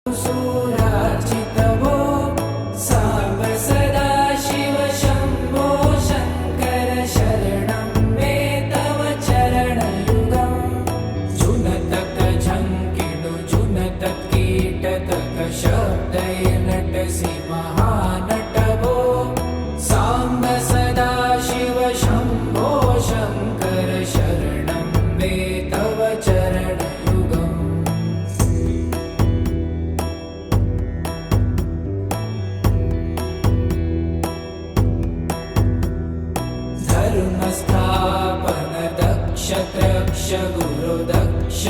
सुरार्चितवो साम्ब सदा शिव शम्भो शङ्कर शरणं मे तव चरणयुगम् जुनतक झङ्किडु जुनतक कीटतक शब्दै नटसि महानटवो साम्ब सदा शिव शम्भो शङ्कर शरणं मे तव चरणयुगम् धर्मस्थापन दक्ष त्रक्ष गुरु दक्ष